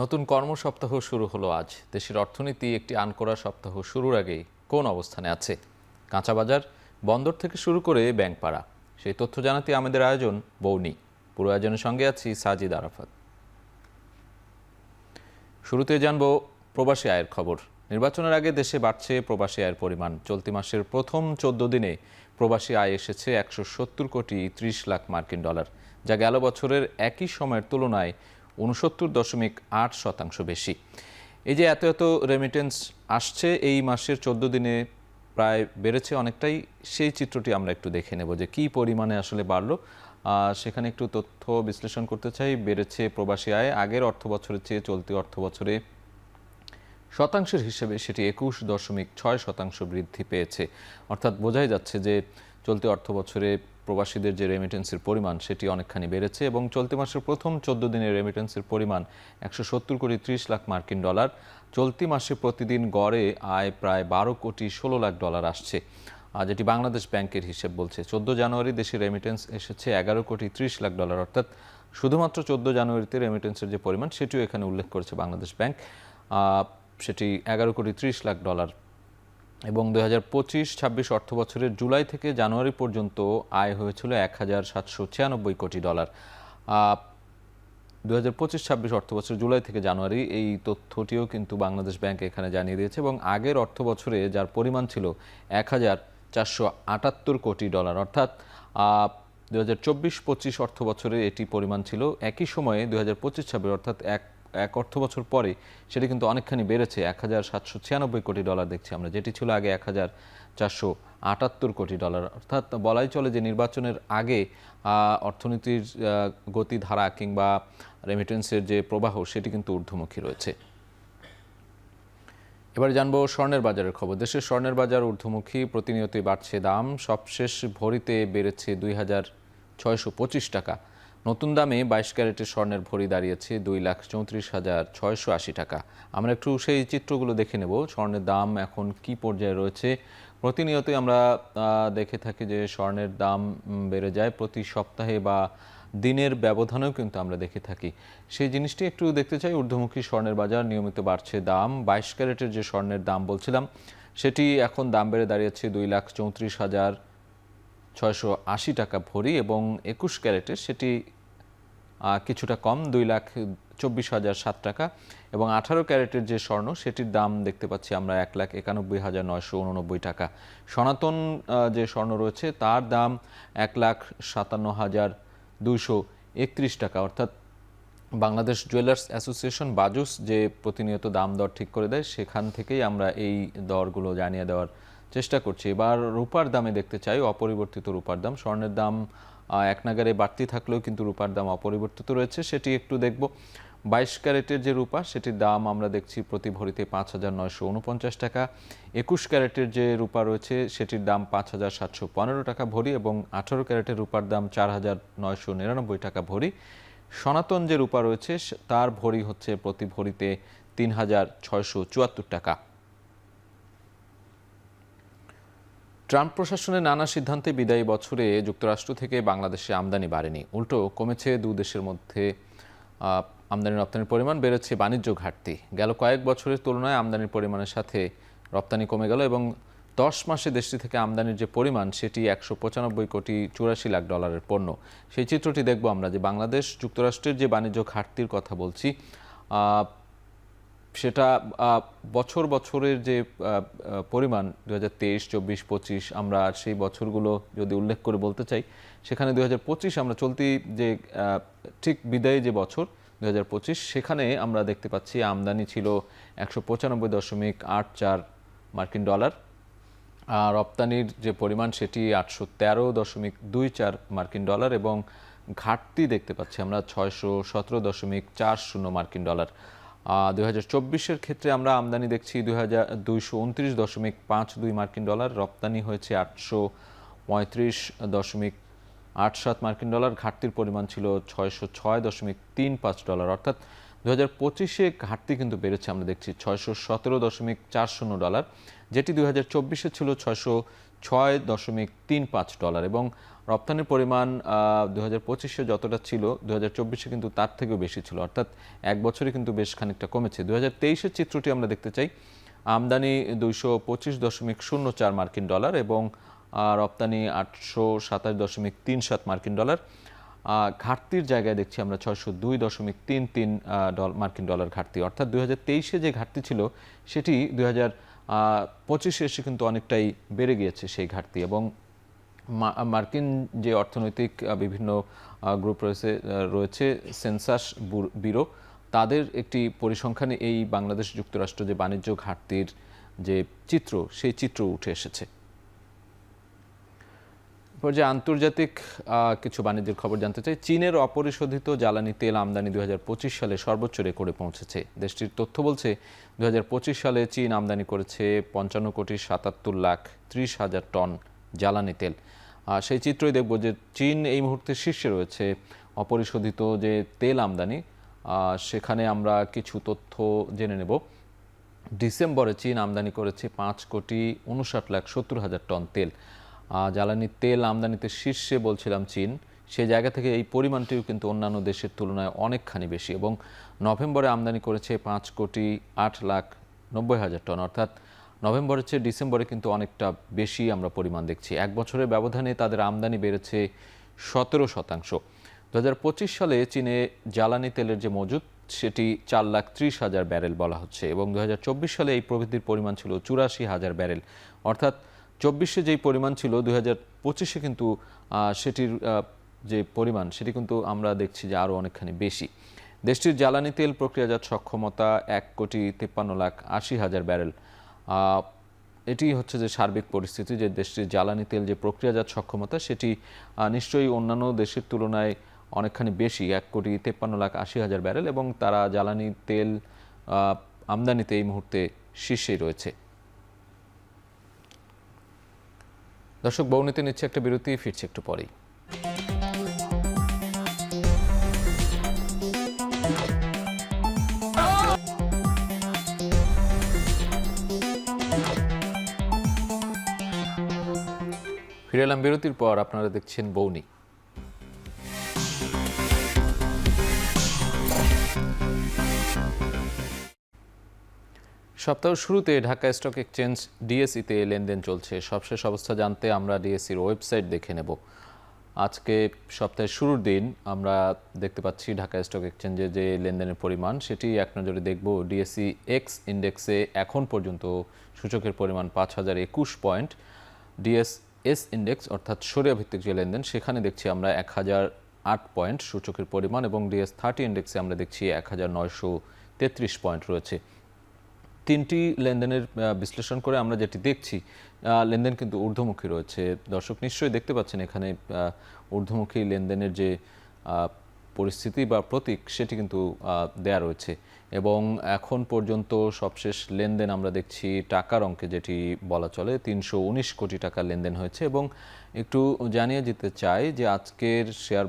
নতুন কর্মসপ্তাহ শুরু হলো আজ। দেশের অর্থনীতি একটি আনকোরা সপ্তাহ শুরুর আগেই কোন অবস্থানে আছে? কাঁচাবাজার, বন্দর থেকে শুরু করে ব্যাংকপাড়া, সেই তথ্য জানাতে আমাদের আয়োজন বৌনি। পুরো আয়োজনের সঙ্গে আছি সাজিদ আরাফাত। শুরুতে জানবো প্রবাসী আয়ের খবর। নির্বাচনের আগে দেশে বাড়ছে প্রবাসী আয়ের পরিমাণ। চলতি মাসের প্রথম 14 দিনে প্রবাসী আয় এসেছে 170 কোটি 30 লাখ মার্কিন ডলার, যা গেল বছরের একই সময়ের তুলনায় 69.8% বেশি। এই যে এত এত রেমিটেন্স আসছে এই মাসের 14 দিনে প্রায় বেড়েছে অনেকটাই, সেই চিত্রটি আমরা একটু দেখে নেব যে কী পরিমাণে আসলে বাড়লো। সেখানে একটু তথ্য বিশ্লেষণ করতে চাই। বেড়েছে প্রবাসী আয় আগের অর্থ বছরের চেয়ে চলতি অর্থ বছরে শতাংশের হিসেবে সেটি 21.6% বৃদ্ধি পেয়েছে। অর্থাৎ বোঝাই যাচ্ছে যে চলতি অর্থ বছরে প্রবাসীদের যে রেমিটেন্সের পরিমাণ সেটি অনেকখানি বেড়েছে এবং চলতি মাসের প্রথম 14 দিনের রেমিটেন্সের পরিমাণ 170 কোটি 30 লাখ মার্কিন ডলার। চলতি মাসে প্রতিদিন গড়ে আয় প্রায় 12 কোটি 16 লাখ ডলার আসছে, যেটি বাংলাদেশ ব্যাংকের হিসেব বলছে। 14 জানুয়ারি দেশে রেমিটেন্স এসেছে 11 কোটি 30 লাখ ডলার, অর্থাৎ শুধুমাত্র 14 জানুয়ারিতে রেমিটেন্সের যে পরিমাণ সেটিও এখানে উল্লেখ করেছে বাংলাদেশ ব্যাংক, সেটি 11 কোটি 30 লাখ ডলার। এবং 2025-26 অর্থ বছরের জুলাই থেকে জানুয়ারি পর্যন্ত আয় হয়েছিল 1796 কোটি ডলার। 2025-26 অর্থ বছর জুলাই থেকে জানুয়ারি, এই তথ্যটিও কিন্তু বাংলাদেশ ব্যাংক এখানে জানিয়ে দিয়েছে। এবং আগের অর্থ বছরে যার পরিমাণ ছিল 1478 কোটি ডলার, অর্থাৎ 2024-25 অর্থ বছরে এটি পরিমাণ ছিল। একই সময়ে 2025-26 অর্থাৎ এক অর্থ বছর পরে সেটি কিন্তু অনেকখানি বেড়েছে, 1796 কোটি ডলার দেখছি আমরা, যেটি ছিল আগে 1478 কোটি ডলার। অর্থাৎ বলাই চলে যে নির্বাচনের আগে অর্থনীতির গতিধারা কিংবা রেমিটেন্সের যে প্রবাহ সেটি কিন্তু ঊর্ধ্বমুখী রয়েছে। এবার জানবো স্বর্ণের বাজারের খবর। দেশের স্বর্ণের বাজার ঊর্ধ্বমুখী, প্রতিনিয়তই বাড়ছে দাম। সবশেষ ভরিতে বেড়েছে 2625 টাকা। নতুন দামে 22 ক্যারেটের স্বর্ণের ভরি দাঁড়িয়েছে 2,34,680 টাকা। আমরা একটু সেই চিত্রগুলো দেখে নেব, স্বর্ণের দাম এখন কি পর্যায়ে রয়েছে। প্রতিনিয়তই আমরা দেখে থাকি যে স্বর্ণের দাম বেড়ে যায়, প্রতি সপ্তাহে বা দিনের ব্যবধানেও কিন্তু আমরা দেখে থাকি। সেই জিনিসটি একটু দেখতে চাই। ঊর্ধ্বমুখী স্বর্ণের বাজার, নিয়মিত বাড়ছে দাম। 22 ক্যারেটের যে স্বর্ণের দাম বলছিলাম সেটি এখন দাম বেড়ে দাঁড়িয়েছে 2,34,680 টাকা ভরি, এবং 21 ক্যারেটের সেটি কিছুটা কম, 2,24,007 টাকা। এবং 18 ক্যারেটের যে স্বর্ণ সেটির দাম দেখতে পাচ্ছি আমরা 1,91,989 টাকা। সনাতন যে স্বর্ণ রয়েছে তার দাম 1,57,231 টাকা। অর্থাৎ বাংলাদেশ জুয়েলার্স অ্যাসোসিয়েশন বাজুস যে প্রতিনিয়ত দাম দর ঠিক করে দেয়, সেখান থেকেই আমরা এই দরগুলো জানিয়ে দেওয়ার চেষ্টা করছি। এবার রূপার দামে দেখতে চাই, অপরিবর্তিত রূপার দাম। স্বর্ণের দাম এক নাগারে বাড়তি থাকলেও কিন্তু রূপার দাম অপরিবর্তিত রয়েছে, সেটি একটু দেখব। 22 ক্যারেটের যে রূপা সেটির দাম আমরা দেখছি প্রতি ভরিতে 5,949 টাকা। 21 ক্যারেটের যে রূপা রয়েছে সেটির দাম 5,715 টাকা ভরি, এবং 18 ক্যারেটের রূপার দাম 4,999 টাকা ভরি। সনাতন যে রূপা রয়েছে তার ভরি হচ্ছে প্রতি ভরিতে 3,674 টাকা। ট্রাম্প প্রশাসনের নানা সিদ্ধান্তে বিদায়ী বছরে যুক্তরাষ্ট্র থেকে বাংলাদেশে আমদানি বাড়েনি, উল্টো কমেছে। দু দেশের মধ্যে আমদানি রপ্তানির পরিমাণ, বেড়েছে বাণিজ্য ঘাটতি। গেল কয়েক বছরের তুলনায় আমদানির পরিমাণের সাথে রপ্তানি কমে গেল, এবং 10 মাসে দেশটি থেকে আমদানির যে পরিমাণ সেটি 195 কোটি 84 লাখ ডলারের পণ্য। সেই চিত্রটি দেখব আমরা, যে বাংলাদেশ যুক্তরাষ্ট্রের যে বাণিজ্য ঘাটতির কথা বলছি সেটা বছরের যে পরিমাণ 2023, 24, 25 আমরা সেই বছরগুলো যদি উল্লেখ করে বলতে চাই, সেখানে 2025 আমরা চলতি যে ঠিক বিদায়ী যে বছর 2025, সেখানে আমরা দেখতে পাচ্ছি আমদানি ছিল 195.84 মার্কিন ডলার, আর রপ্তানির যে পরিমাণ সেটি 813.24 মার্কিন ডলার, এবং ঘাটতি দেখতে পাচ্ছি আমরা 617.40 মার্কিন ডলার। 2024-এর ক্ষেত্রে আমরা আমদানি দেখছি 229.52 মার্কিন ডলার, রপ্তানি হয়েছে 835.87 মার্কিন ডলার, ঘাটতির পরিমাণ ছিল 606.35 ডলার। অর্থাৎ 2025-এ ঘাটতি কিন্তু বেড়েছে, আমরা দেখছি $617.40, যেটি 2024-এ ছিল $606.35, এবং রপ্তানির পরিমাণ 2025-এ যতটা ছিল 2024-এ কিন্তু তার থেকেও বেশি ছিল, অর্থাৎ এক বছরে কিন্তু বেশ খানিকটা কমেছে। 2023-এর চিত্রটি আমরা দেখতে চাই। আমদানি $225.04 মার্কিন ডলার এবং রপ্তানি $827.37 মার্কিন ডলার। ঘাটতির জায়গায় দেখছি আমরা $602.33 মার্কিন ডলার ঘাটতি, অর্থাৎ 2023-এ যে ঘাটতি ছিল সেটি 2025-এ এসে কিন্তু অনেকটাই বেড়ে গিয়েছে সেই ঘাটতি। এবং মার্কিন যে অর্থনৈতিক বিভিন্ন গ্রুপ রয়েছে সেন্সাস ব্যুরো, তাদের একটি পরিসংখ্যানে এই বাংলাদেশ যুক্তরাষ্ট্র যে বাণিজ্য ঘাটতির যে চিত্র, সেই চিত্র উঠে এসেছে। যে আন্তর্জাতিক কিছু বাণিজ্যের খবর জানতে চাই। চীনের অপরিশোধিত জ্বালানি তেল আমদানি 2025 সালে সর্বোচ্চ রেকর্ডে পৌঁছেছে। দেশটির তথ্য বলছে 2025 সালে চীন আমদানি করেছে 55,77,30,000 টন জ্বালানি তেল। সেই চিত্রই দেখব যে চীন এই মুহূর্তে শীর্ষে রয়েছে অপরিশোধিত যে তেল আমদানি, সেখানে আমরা কিছু তথ্য জেনে নেব। ডিসেম্বরে চীন আমদানি করেছে 5,59,70,000 টন তেল। জ্বালানি তেল আমদানিতে শীর্ষে বলছিলাম চীন, সেই জায়গা থেকে এই পরিমাণটিও কিন্তু অন্যান্য দেশের তুলনায় অনেকখানি বেশি। এবং নভেম্বরে আমদানি করেছে 5,08,90,000 টন, অর্থাৎ নভেম্বরের চেয়ে ডিসেম্বরে কিন্তু অনেকটা বেশি আমরা পরিমাণ দেখছি। এক বছরের ব্যবধানে তাদের আমদানি বেড়েছে 17%। 2025 সালে চীনে জ্বালানি তেলের যে মজুদ সেটি 4,30,000 ব্যারেল বলা হচ্ছে, এবং 2024 সালে এই প্রবৃদ্ধির পরিমাণ ছিল 84,000 ব্যারেল, অর্থাৎ 24-এ যেই পরিমাণ ছিল 2025-এ কিন্তু সেটির যে পরিমাণ সেটি কিন্তু আমরা দেখছি যে আরও অনেকখানি বেশি। দেশটির জ্বালানি তেল প্রক্রিয়াজাত সক্ষমতা 1,53,80,000 ব্যারেল। এটি হচ্ছে যে সার্বিক পরিস্থিতি, যে দেশটির জ্বালানি তেল যে প্রক্রিয়াজাত সক্ষমতা সেটি নিশ্চয়ই অন্যান্য দেশের তুলনায় অনেকখানি বেশি, 1,53,80,000 ব্যারেল, এবং তারা জ্বালানি তেল আমদানিতে এই মুহূর্তে শীর্ষেই রয়েছে। দর্শক, বউনিতে নিচ্ছে একটা বিরতি, ফিরছে একটু পরেই। ফিরে এলাম বিরতির পর, আপনারা দেখছেন বউনি। সপ্তাহ শুরুতে ঢাকা স্টক এক্সচেঞ্জ ডিএসইতে লেনদেন চলছে। সবশেষ অবস্থা জানতে আমরা ডিএসইর ওয়েবসাইট দেখে নেব। আজকে সপ্তাহের শুরুর দিন আমরা দেখতে পাচ্ছি ঢাকা স্টক এক্সচেঞ্জে যে লেনদেনের পরিমাণ সেটি এক নজরে দেখব। ডিএসই এক্স ইন্ডেক্সে এখন পর্যন্ত সূচকের পরিমাণ 5,021 পয়েন্ট। ডিএসএস ইন্ডেক্স অর্থাৎ সরিয়া ভিত্তিক যে লেনদেন, সেখানে দেখছি আমরা 1,008 পয়েন্ট সূচকের পরিমাণ, এবং ডিএস30 ইন্ডেক্সে আমরা দেখছি 1,933 পয়েন্ট রয়েছে। তিনটি লেনদেনের বিশ্লেষণ করে আমরা যেটি দেখছি, লেনদেন কিন্তু ঊর্ধ্বমুখী রয়েছে। দর্শক নিশ্চয়ই দেখতে পাচ্ছেন এখানে ঊর্ধ্বমুখী লেনদেনের যে পরিস্থিতি বা প্রতীক সেটি কিন্তু দেয়া রয়েছে, এবং এখন পর্যন্ত সবশেষ লেনদেন আমরা দেখছি টাকার অঙ্কে যেটি বলা চলে 319 কোটি টাকার লেনদেন হয়েছে। এবং একটু জানিয়ে দিতে চাই যে আজকের শেয়ার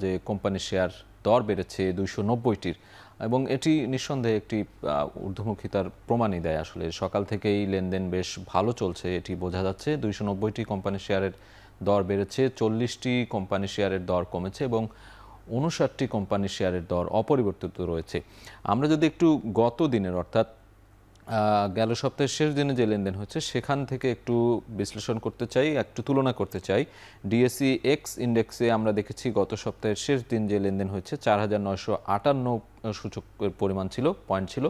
যে কোম্পানির শেয়ার দর বেড়েছে 290টির, এবং এটি নিঃসন্দেহে একটি ঊর্ধ্বমুখিতার প্রমাণই দেয়। আসলে সকাল থেকেই লেনদেন বেশ ভালো চলছে, এটি বোঝা যাচ্ছে। 290টি কোম্পানির শেয়ারের দর বেড়েছে, 40টি কোম্পানির শেয়ারের দর কমেছে, এবং 59টি কোম্পানির শেয়ারের দর অপরিবর্তিত রয়েছে। আমরা যদি একটু গত দিনের অর্থাৎ গেল সপ্তাহের শেষ দিনে যে লেনদেন হচ্ছে সেখান থেকে একটু বিশ্লেষণ করতে চাই, একটু তুলনা করতে চাই। ডিএসই এক্স ইন্ডেক্সে আমরা দেখেছি গত সপ্তাহের শেষ দিন যে লেনদেন হয়েছে 4,958 সূচকের পরিমাণ ছিল, পয়েন্ট ছিল,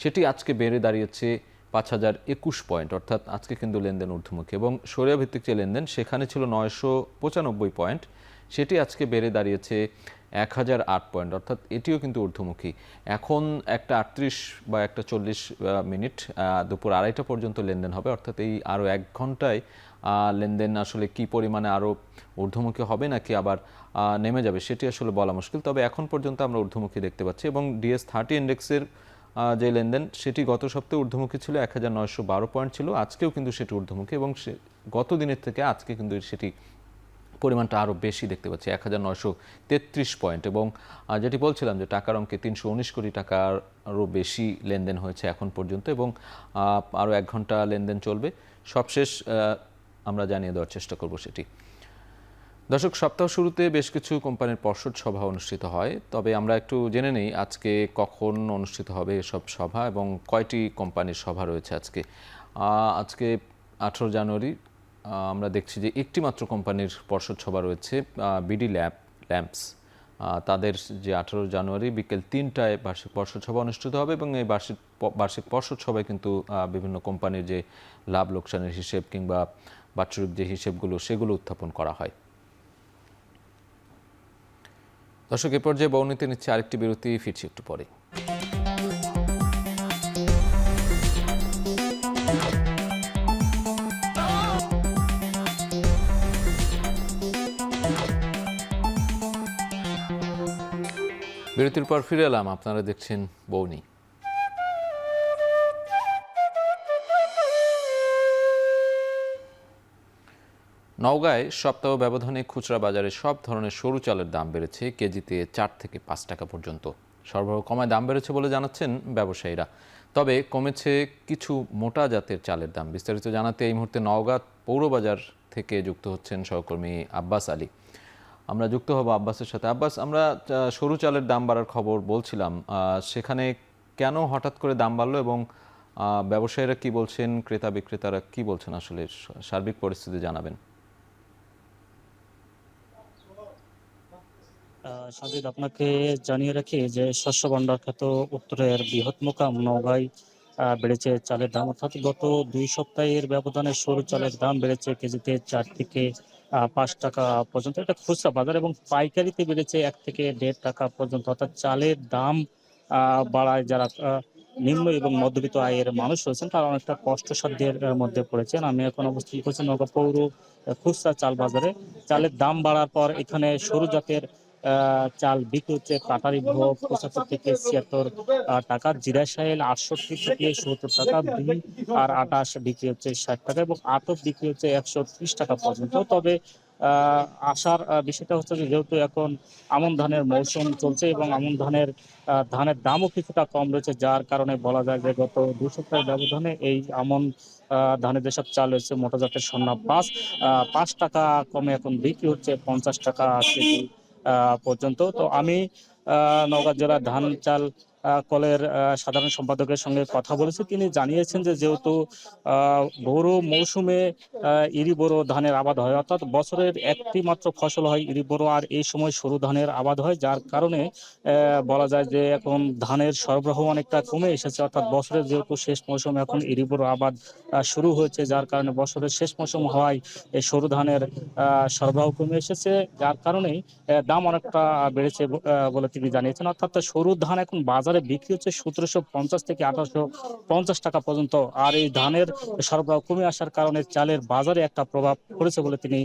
সেটি আজকে বেড়ে দাঁড়িয়েছে 5,021 পয়েন্ট, অর্থাৎ আজকে কিন্তু লেনদেন ঊর্ধ্বমুখী। এবং সরিয়া ভিত্তিক যে লেনদেন সেখানে ছিল 995 পয়েন্ট, সেটি আজকে বেড়ে দাঁড়িয়েছে 1,008 পয়েন্ট, অর্থাৎ এটিও কিন্তু ঊর্ধ্বমুখী। এখন 1:38 বা 1:40 মিনিট, দুপুর 2:30 পর্যন্ত লেনদেন হবে, অর্থাৎ এই আরও 1 ঘন্টায় লেনদেন আসলে কি পরিমাণে আরও ঊর্ধ্বমুখী হবে নাকি আবার নেমে যাবে সেটি আসলে বলা মুশকিল। তবে এখন পর্যন্ত আমরা ঊর্ধ্বমুখী দেখতে পাচ্ছি। এবং ডিএস30 ইন্ডেক্সের যে লেনদেন সেটি গত সপ্তাহে ঊর্ধ্বমুখী ছিল, 1,912 পয়েন্ট ছিল, আজকেও কিন্তু সেটি ঊর্ধ্বমুখী, এবং গত দিনের থেকে আজকে কিন্তু সেটি পরিমাণটা আরও বেশি দেখতে পাচ্ছি, 1933 পয়েন্ট। এবং যেটি বলছিলাম যে টাকার অঙ্কে 319 কোটি টাকারও বেশি লেনদেন হয়েছে এখন পর্যন্ত, এবং আরও 1 ঘন্টা লেনদেন চলবে। সবশেষ আমরা জানিয়ে দেওয়ার চেষ্টা করব সেটি। দর্শক, সপ্তাহ শুরুতে বেশ কিছু কোম্পানির পর্ষদ সভা অনুষ্ঠিত হয়, তবে আমরা একটু জেনে নেই আজকে কখন অনুষ্ঠিত হবে এসব সভা এবং কয়টি কোম্পানির সভা রয়েছে আজকে। আজকে 18 জানুয়ারি আমরা দেখছি যে একটি মাত্র কোম্পানির পর্ষদ সভা রয়েছে, বিডি ল্যাম্পস। তাদের যে 18 জানুয়ারি বিকেল 3টায় বার্ষিক পর্ষদ সভা অনুষ্ঠিত হবে, এবং এই বার্ষিক পর্ষদ সভায় কিন্তু বিভিন্ন কোম্পানির যে লাভ লোকসানের হিসেব কিংবা বাৎসরিক যে হিসেবগুলো সেগুলো উত্থাপন করা হয়। দর্শক, এ পর্যায়ে বর্ণিতে নিচ্ছে আরেকটি বিরতি, ফিরছি একটু পরে। বিরতির পর ফিরে এলাম, আপনারা দেখছেন বৌনি। নওগাঁয় সপ্তাহ ব্যবধানে খুচরা বাজারে সব ধরনের সরু চালের দাম বেড়েছে কেজিতে 4 থেকে 5 টাকা পর্যন্ত। সরবরাহ কমায় দাম বেড়েছে বলে জানাচ্ছেন ব্যবসায়ীরা, তবে কমেছে কিছু মোটা জাতের চালের দাম। বিস্তারিত জানাতে এই মুহূর্তে নওগাঁ পৌরবাজার থেকে যুক্ত হচ্ছেন সহকর্মী আব্বাস আলী। আমরা যুক্ত হব আব্বাসের সাথে। আব্বাস, আমরা সরু চালের দাম বাড়ার খবর বলছিলাম, সেখানে কেন হঠাৎ করে দাম বাড়লো এবং ব্যবসায়ীরা কি বলছেন, ক্রেতা বিক্রেতারা কি বলছেন, আসলে সার্বিক পরিস্থিতি জানাবেন। সাজিদ, আপনাকে জানিয়ে রাখি যে শস্য ভান্ডার খ্যাত উত্তরের বৃহৎ মোকাম নওগাঁয় বেড়েছে চালের দাম। অর্থাৎ গত 2 সপ্তাহের ব্যবধানে সরু চালের দাম বেড়েছে কেজিতে 4 থেকে 5 টাকা পর্যন্ত। এটা খুচরা বাজার, এবং পাইকারিতে বেড়েছে 1 থেকে 1.5 টাকা পর্যন্ত। অর্থাৎ চালের দাম বাড়ায় যারা নিম্ন এবং মধ্যবিত্ত আয়ের মানুষ রয়েছেন তারা অনেকটা কষ্টসাধ্যের মধ্যে পড়েছেন। আমি এখন অবস্থান করছি নওগাঁ পৌর খুচরা চাল বাজারে। চালের দাম বাড়ার পর এখানে সরু জাতের চাল বিক্রি হচ্ছে কাটারি ভোগ 75 থেকে 76 টাকা, জিরা সাইল 68 থেকে 70 টাকা, বিন আর 28 বিক্রি হচ্ছে 60 টাকা, এবং আটক বিক্রি হচ্ছে 130 টাকা পর্যন্ত। তবে আসার বিষয়টা হচ্ছে যে যেহেতু এখন আমন ধানের মৌসুম চলছে এবং আমন ধানের দামও কিছুটা কম রয়েছে, যার কারণে বলা যায় যে গত 2 সপ্তাহের ব্যবধানে এই আমন ধানের যেসব চাল রয়েছে মোটা জাতের সোনা 5 টাকা কমে এখন বিক্রি হচ্ছে 50 টাকা কেজি পর্যন্ত। তো আমি নওগাঁ জেলা ধান চাল কলের সাধারণ সম্পাদকের সঙ্গে কথা বলেছি। তিনি জানিয়েছেন যে যেহেতু বোরো মৌসুমে ইরি বোরো ধানের আবাদ হয়, অর্থাৎ বছরের একটি মাত্র ফসল হয় ইরি বোরো, আর এই সময় সরু ধানের আবাদ হয়, যার কারণে বলা যায় যে এখন ধানের সরবরাহ অনেকটা কমে এসেছে। অর্থাৎ বছরের যেহেতু শেষ মৌসুমে এখন ইরি বোরো আবাদ শুরু হয়েছে, যার কারণে বছরের শেষ মৌসুম হওয়ায় এই সরু ধানের সরবরাহ কমে এসেছে, যার কারণেই দাম অনেকটা বেড়েছে বলে তিনি জানিয়েছেন। অর্থাৎ সরু ধান এখন বাজারে বিক্রি হচ্ছে 1750 থেকে 1850 টাকা পর্যন্ত। আর এই ধানের সরবরাহ কমে আসার কারণে চালের বাজারে একটা প্রভাব পড়েছে বলে তিনি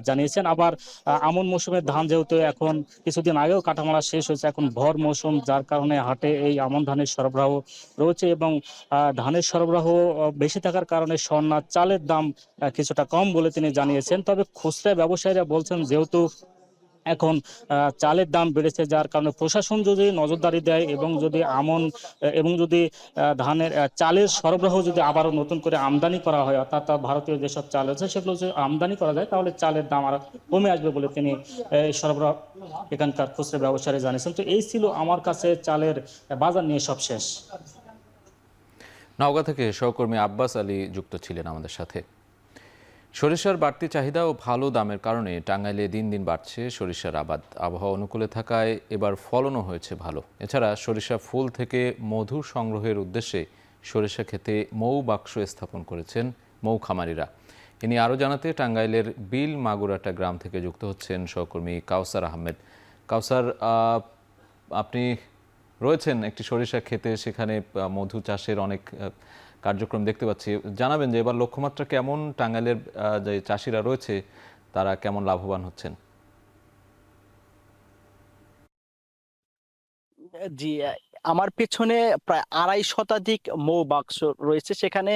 জানিয়েছেন। আবার আমন মৌসুমের ধান যেহেতু এখন কিছুদিন আগেও কাটামারা শেষ হয়েছে, এখন ভর মৌসুম, যার কারণে হাটে এই আমন ধানের সরবরাহ রয়েছে, এবং ধানের সরবরাহ বেশি থাকার কারণে স্বর্ণা চালের দাম কিছুটা কম বলে তিনি জানিয়েছেন। তবে খুচরা ব্যবসায়ীরা বলছেন যেহেতু এখন চালের দাম বেড়েছে, যার কারণে প্রশাসন যদি নজরদারি দেয় এবং যদি ধানের চালের সরবরাহ যদি আবারও নতুন করে আমদানি করা হয়, অর্থাৎ ভারতীয় যেসব চাল আছে সেগুলো যদি আমদানি করা যায় তাহলে চালের দাম আর কমে আসবে বলে তিনি সরবরাহ এখানকার খুচরা ব্যবসায়ী জানিয়েছেন। তো এই ছিল আমার কাছে চালের বাজার নিয়ে সব শেষ। নওগাঁ থেকে সহকর্মী আব্বাস আলী যুক্ত ছিলেন আমাদের সাথে। সরিষার বাড়তি চাহিদা ও ভালো দামের কারণে টাঙ্গাইলে দিন দিন বাড়ছে সরিষার আবাদ। আবহাওয়া অনুকূলে থাকায় এবার ফলনও হয়েছে ভালো। এছাড়া সরিষা ফুল থেকে মধু সংগ্রহের উদ্দেশ্যে সরিষা ক্ষেতে মৌ বাক্স স্থাপন করেছেন মৌ খামারিরা। ইনি আরও জানাতে টাঙ্গাইলের বিল মাগুরাটা গ্রাম থেকে যুক্ত হচ্ছেন সহকর্মী কাউসার আহমেদ। কাউসার, আপনি রয়েছেন একটি সরিষা ক্ষেতে, সেখানে মধু চাষের অনেক কার্যক্রম দেখতে পাচ্ছি। জানাবেন যে এবার লক্ষ্যমাত্রা কেমন, টাঙ্গাইলের যে চাষিরা রয়েছে তারা কেমন লাভবান হচ্ছেন? জি, আমার পেছনে প্রায় 2.5 শতাধিক মৌ বাক্স রয়েছে। সেখানে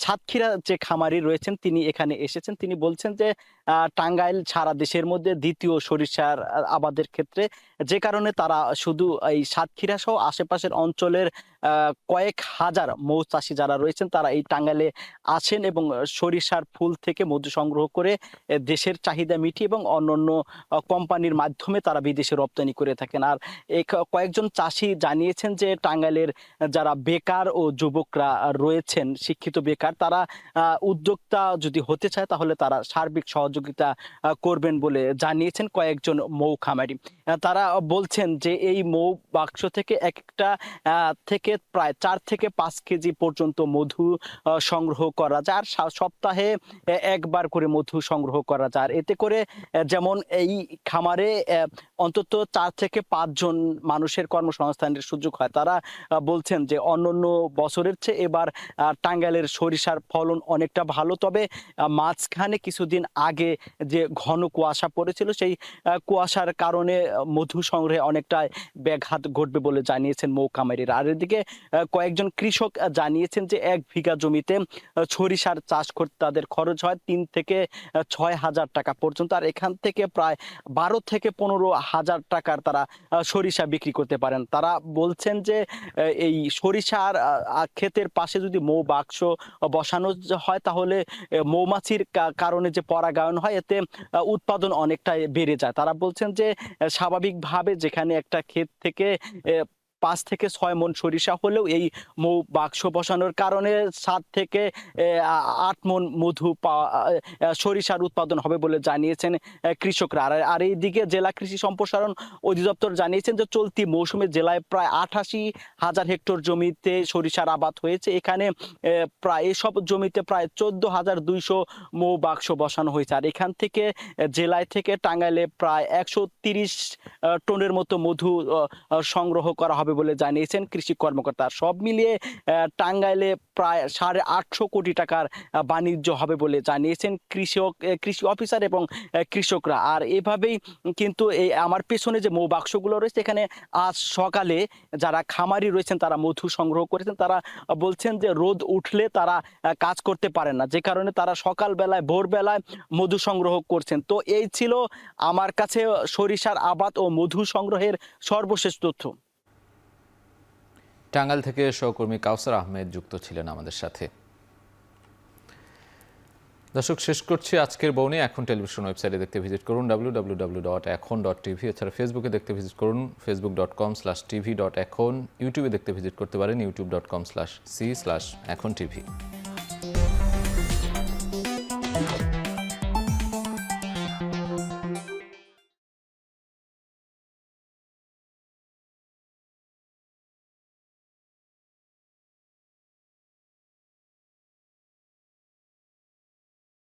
সাতক্ষীরা যে খামারি রয়েছেন তিনি এখানে এসেছেন। তিনি বলছেন যে টাঙ্গাইল সারা দেশের মধ্যে দ্বিতীয় সরিষার আবাদের ক্ষেত্রে, যে কারণে তারা শুধু এই সাতক্ষীরা সহ আশেপাশের অঞ্চলের কয়েক হাজার মৌ চাষি যারা রয়েছেন তারা এই টাঙ্গাইলে আছেন এবং সরিষার ফুল থেকে মধু সংগ্রহ করে দেশের চাহিদা মিটিয়ে এবং অন্যান্য কোম্পানির মাধ্যমে তারা বিদেশে রপ্তানি করে থাকেন। আর এই কয়েকজন চাষি জানিয়েছেন যে টাঙ্গাইলের যারা বেকার ও যুবকরা রয়েছেন, শিক্ষিত বেকার, তারা উদ্যোক্তা যদি হতে চায় তাহলে তারা সার্বিক সহযোগিতা করবেন বলে জানিয়েছেন কয়েকজন মৌ খামারি। তারা বলছেন যে এই মৌ বাক্স থেকে একটা থেকে প্রায় 4 থেকে 5 কেজি পর্যন্ত মধু সংগ্রহ করা যায়, আর সপ্তাহে একবার করে মধু সংগ্রহ করা যায়। এতে করে যেমন এই খামারে অন্তত 4 থেকে 5 জন মানুষের কর্মসংস্থানের সুযোগ হয়। তারা বলছেন যে অন্যান্য বছরের চেয়ে এবার টাঙ্গাইলের সরিষার ফলন অনেকটা ভালো, তবে মাঝখানে কিছুদিন আগে যে ঘন কুয়াশা পড়েছিল সেই কুয়াশার কারণে মধু সংগ্রহে অনেকটা ব্যাঘাত ঘটবে বলে জানিয়েছেন মৌ খামারিরা। আর এদিকে কয়েকজন কৃষক জানিয়েছেন যে 1 বিঘা জমিতে সরিষার চাষ করতে তাদের খরচ হয় 3 থেকে 6 হাজার টাকা পর্যন্ত, আর এখান থেকে প্রায় 12 থেকে 15 হাজার টাকার তারা সরিষা বিক্রি করতে পারেন। তারা বলছেন যে এই সরিষার ক্ষেতের পাশে যদি মৌ বাক্স বসানো হয় তাহলে মৌমাছির কারণে যে পরাগায়ন হয় এতে উৎপাদন অনেকটাই বেড়ে যায়। তারা বলছেন যে স্বাভাবিকভাবে যেখানে একটা ক্ষেত থেকে 5 থেকে 6 মণ সরিষা হলেও এই মৌ বাক্স বসানোর কারণে 7 থেকে 8 মণ মধু সরিষার উৎপাদন হবে বলে জানিয়েছেন কৃষকরা। আর এইদিকে জেলা কৃষি সম্প্রসারণ অধিদপ্তর জানিয়েছেন যে চলতি মৌসুমে জেলায় প্রায় 88,000 হেক্টর জমিতে সরিষার আবাদ হয়েছে। এখানে প্রায় এসব জমিতে প্রায় 14,200 মৌ বাক্স বসানো হয়েছে। আর এখান থেকে জেলায় থেকে টাঙ্গাইলে প্রায় 130 টনের মতো মধু সংগ্রহ করা হবে বলে জানিয়েছেন কৃষি কর্মকর্তা। সব মিলিয়ে টাঙ্গাইলে প্রায় 850 কোটি টাকার বাণিজ্য হবে বলে জানিয়েছেন কৃষি অফিসার এবং কৃষকরা। আর এভাবেই কিন্তু এই আমার পেছনে যে মৌ বাক্সগুলো রয়েছে এখানে আজ সকালে যারা খামারি রয়েছেন তারা মধু সংগ্রহ করেছেন। তারা বলছেন যে রোদ উঠলে তারা কাজ করতে পারেন না, যে কারণে তারা সকালবেলায় ভোরবেলায় মধু সংগ্রহ করছেন। তো এই ছিল আমার কাছে সরিষার আবাদ ও মধু সংগ্রহের সর্বশেষ তথ্য। টাঙ্গাইল থেকে সহকর্মী কাউসার আহমেদ যুক্ত ছিলেন আমাদের সাথে। দর্শক, শেষ করছি আজকের বউনি। এখন টেলিভিশন ওয়েবসাইটে দেখতে ভিজিট করুন www.ekhon.tv। এছাড়া ফেসবুকে দেখতে ভিজিট করুন facebook.com/tv.ekhon। ইউটিউবে দেখতে ভিজিট করতে পারেন youtube.com/c/ekhon tv।